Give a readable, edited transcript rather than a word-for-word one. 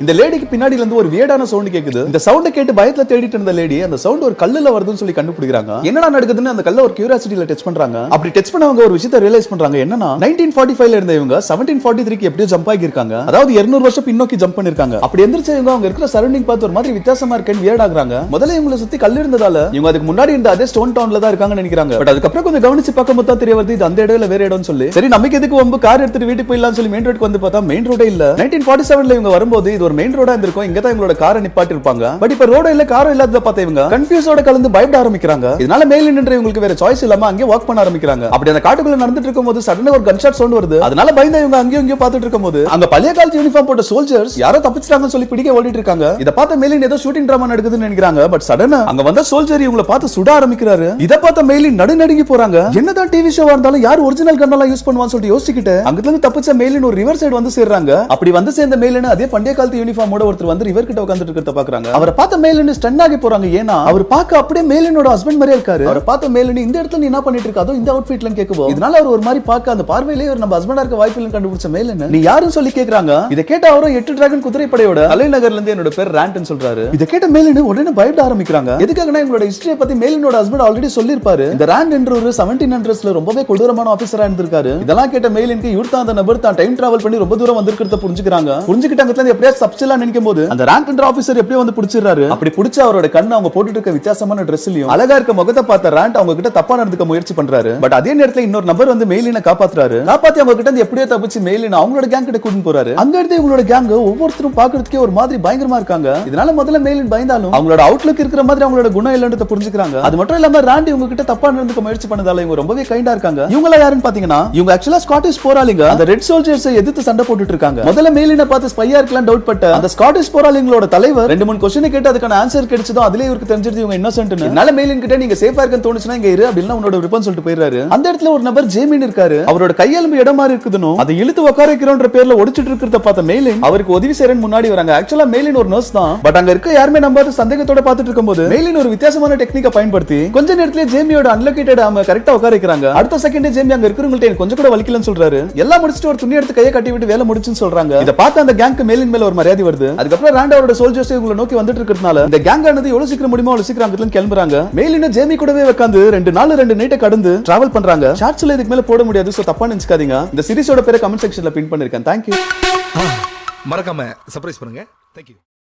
இந்த லேடிக்கு பின்னாடில இருந்து ஒரு வியர்டான சவுண்ட் கேக்குது. இந்த சவுண்ட் கேட்டு பயத்துல தேடிட்டு இருந்த லேடி அந்த சவுண்ட் ஒரு கல்லுல வருதுன்னு சொல்லி கண்டுபிடிக்கிறாங்க. என்னடா நடக்குதுன்னு அந்த கல்ல ஒரு கியூரியாசிட்டில டச் பண்றாங்க. அப்படி டச் பண்ணவங்க ஒரு விஷயத்தை ரியலைஸ் பண்றாங்க. என்னன்னா 1945ல இருந்த இவங்க 1743க்கு எப்படியோ ஜம்ப் ஆகி இருக்காங்க. அதாவது 200 வருஷம் பின்னோக்கி ஜம்ப் பண்ணிருக்காங்க. அப்படி எந்திரிச்ச இவங்க அவங்க இருக்கிற சரௌண்டிங் பார்த்து ஒரு மாதிரி வித்தியாசமா இருக்கேன்னு வியர்ட் ஆகுறாங்க. முதல்ல இவங்களை சுத்தி கல் இருந்ததால இவங்க அதுக்கு முன்னாடி இருந்த அதே ஸ்டோன் டவுன்ல தான் இருக்காங்கன்னு நினைக்கிறாங்க. பட் அதுக்கப்புறம் கொஞ்சம் கவனிச்சு பார்க்கும்போது தான் தெரிய வருது இது அந்த இடத்துல வேற இடம்னு சொல்லி. சரி நமக்கு எதுக்கு வம்பு கார் எடுத்துட்டு வீட்டுக்கு போயிடலாம்னு சொல்லி மெயின் ரோட்க்கு வந்து பார்த்தா மெயின் ரோடே இல்ல. 1947ல இவங்க வரும்போது இது ஒரு மெயின் ரோடா இருந்திருக்கும். இங்க தான் இவங்களோட காரை நிப்பாட்டி இருப்பாங்க. பட் இப்ப ரோட இல்ல காரோ இல்லாத பார்த்த இவங்க கன்ஃபியூஸோட கலந்து பயப்பட ஆரம்பிக்கிறாங்க. இதனால மேல நின்ற இவங்களுக்கு வேற சாய்ஸ் இல்லாம அங்கே வாக் பண்ண ஆரம்பிக்கிறாங்க. அப்படி அந்த காட்டுக்குள்ள நடந்துட்டு இருக்கும்போது சடனா ஒரு கன் ஷாட் சவுண்ட் வருது. அதனால பயந்து இவங்க அங்கேயும் இங்கேயும் பார்த்துட்டு இருக்கும்போது அங்க பழைய காலத்து யூனிஃபார்ம் போட்ட சோல்ஜர்ஸ் யாரோ தப்பிச்சிட்டாங்கன்னு சொல்லி பிடிக்க ஓடிட்டு இருக்காங்க. இத பார்த்த மேலின் ஏதோ ஷூட்டிங் டிராமா நடக்குதுன்னு நினைக்கிறாங்க. பட் சடனா அங்க வந்த சோல்ஜர் இவங்கள பார்த்து சுட ஆரம்பிக்கிறாரு. இத பார்த்த மேலின் நடுநடுங்கி போறாங்க. என்னதான் டிவி ஷோவா இருந்தாலும் யார் ஒரிஜினல் கன்னெல்லாம் யூஸ் பண்ணுவான்னு சொல்லிட்டு யோசிக்கிட்டு அங்கிட்ட இருந்து தப்பிச்ச மேலின் ஒரு ரிவர் சைடு வந்து சேர்றாங்க. அப்படி வந்து சேர்ந்த மேலின் அதே பண்டைய காலத்து யூனிஃபார்மோட ஒருத்தர் வந்து ரிவர் கிட்ட உட்கார்ந்துட்டு இருக்கிறத பாக்குறாங்க. அவரை பார்த்த மேலின் ஸ்டன் ஆகி போறாங்க. ஏன்னா அவர் பார்க்க அப்படியே மேலினோட ஹஸ்பண்ட் மாதிரியே இருக்காரு. அவரை பார்த்த மேலின் இந்த இடத்துல நீ என்ன பண்ணிட்டு இருக்க அதுவும் இந்த அவுட்ஃபிட்ல கேக்குவோம். இதனால அவர் ஒரு மாதிரி பார்க்க அந்த பார்வையிலேயே ஒரு நம்ம ஹஸ்பண்டா இருக்க வாய்ப்பு இல்லைன்னு கண்டுபிடிச்ச மேலின் நீ யாருன்னு சொல்லி கேக்குறாங்க. இத கேட்ட அவரும் 8 டிராகன் குதிரைப்படையோட தலைநகர்ல இருந்து என்னோட பேர் ராண்ட்னு சொல்றாரு. இத கேட்ட மேலின் உடனே பயப்பட ஆரம்பிக்கிறாங்க. எதுக்காகனா இவங்களோட ஹிஸ்டரியை பத்தி மேலினோட ஹஸ்பண்ட் ஆல்ரெடி சொல்லிருப்பாரு. இந்த ராண்ட் என்ற ஒரு 1700ஸ்ல ரொம்பவே கொடூரமான ஆபீசரா இருந்திருக்காரு. இதெல்லாம் கேட்ட மேலினுக்கு இவர் தான் அந்த நபர் தான் டைம் டிராவல் பண்ணி ரொம்ப தூரம் வந்திருக்கிறத புரிஞ்சுக்கிறாங்க. புரிஞ்சுக்கிட்டாங்க எப்படியா சப்ஸ்டிலா நினைக்கும் போது அந்த ராண்ட் என்ற ஆபீசர் எப்படியோ வந்து பிடிச்சிடுறாரு. அப்படி பிடிச்ச அவரோட கண்ணு அவங்க போட்டுட்டு இருக்க வித்தியாசமான ட்ரெஸ்லயும் அழகா இருக்க முகத்தை பார்த்த ராண்ட் அவங்க கிட்ட தப்பா நடந்துக்க முயற்சி பண்றாரு. பட் அதே நேரத்துல இன்னொரு நபர் வந்து மேலினை காப்பாத்துறாரு. காப்பாத்தி அவங்க கிட்ட எப்படியோ தப்பிச்சு மேலினை அவங்களோட கேங் கிட்ட கூட்டிட்டு போறாரு. அங்க இருந்து இவங்களோட கேங் ஒவ்வொருத்தரும் பாக்குறதுக்கே ஒரு மாதிரி பயங்கரமா இருக்காங்க. இதனால முதல்ல மேலின் பயந்தாலும் அவங்களோட அவுட்லுக் இருக்கிற மாதிரி அவங்களோட குணம் இல்லன்றத புரிஞ்சுக்கிறாங்க. அது மட்டும் இல்லாம ராண்ட் இவங்க கிட்ட தப்பா நடந்துக்க முயற்சி பண்ணதால இவங்க ரொம்பவே கைண்டா இருக்காங்க. இவங்க யாருன்னு பாத்தீங்கன்னா இவங்க ஆக்சுவலா ஸ்காட்டிஷ் போராளிங்க. அந்த ரெட் சோல்ஜர்ஸ் எதிர்த்து சண்டை போட்டுட்டு இருக்காங்க. முதல்ல மேலினை பார்த்து ஸ்பையா இருக்கலாம் டவுட் பட்ட அந்த ஸ்காட்டிஷ் போராளிகளோட தலைவர் 2-3 क्वेश्चन கேட்டு அதுக்கான ஆன்சர் கிடைச்சதோ அதுலயே இவருக்கு தெரிஞ்சிருது இவங்க இன்னோசென்ட்னு. அதனால மேலின் கிட்ட நீங்க சேஃபா இருக்கன்னு தோணுச்சுனா இங்க இரு அப்படினா உன்னோட விருப்பம் சொல்லிட்டு போயிராரு. அந்த இடத்துல ஒரு நபர் ஜேமின் இருக்காரு. அவரோட கையெலும்பு இடம் மாதிரி இருக்குதுனோ அதை இழுத்து உட்கார வைக்கிறோம்ன்ற பேர்ல ஒடிச்சிட்டு இருக்கிறத பார்த்த மேலின் அவருக்கு உதவி செய்யறன்னு முன்னாடி வராங்க. ஆக்சுவலா மேலின் ஒரு நர்ஸ் தான். பட் அங்க இருக்க யாருமே நம்பாத சந்தேகத்தோட பார்த்துட்டு இருக்கும்போது மேலின் ஒரு வித்தியாசமான டெக்னிக்கை பயன்படுத்தி கொஞ்ச நேரத்திலே ஜேமியோட அன்லோகேட்டட் ஆம கரெக்ட்டா உட்கார வைக்கிறாங்க. அடுத்த செகண்டே ஜேமி அங்க இருக்கிறவங்கள்ட்ட எனக்கு கொஞ்சம் கூட வலிக்கலன்னு சொல்றாரு. எல்லாம் முடிச்சிட்டு ஒரு துணி எடுத்து கையை கட்டி விட்டு வேலை முடிச்சுன்னு சொல்றாங்க. இத பார்த்து அந்த கேங்க்கு மேலின் மேல ஒரு மரியாதை வருது. அதுக்கப்புறம் ராண்ட் அவரோட சோல்ஜர்ஸ் இவங்களை நோக்கி வந்துட்டு இருக்கிறதுனால இந்த கேங் ஆனது எவ்வளவு சீக்கிரம் முடியுமோ அவ்வளவு சீக்கிரம் அங்கிருந்து கிளம்புறாங்க. மேலின ஜேமி கூடவே உட்கார்ந்து 2 நாள் 2 நைட் கடந்து டிராவல் பண்றாங்க. ஷார்ட்ஸ்ல இதுக்கு மேல போட முடியாது. சோ தப்பா நினைச்சுக்காதீங்க. இந்த சீரிஸோட பேரை கமெண்ட் செக்ஷன்ல பின் பண்ணிருக்கேன். Thank you. மறக்காம சர்ப்ரைஸ் பண்ணுங்க. Thank you.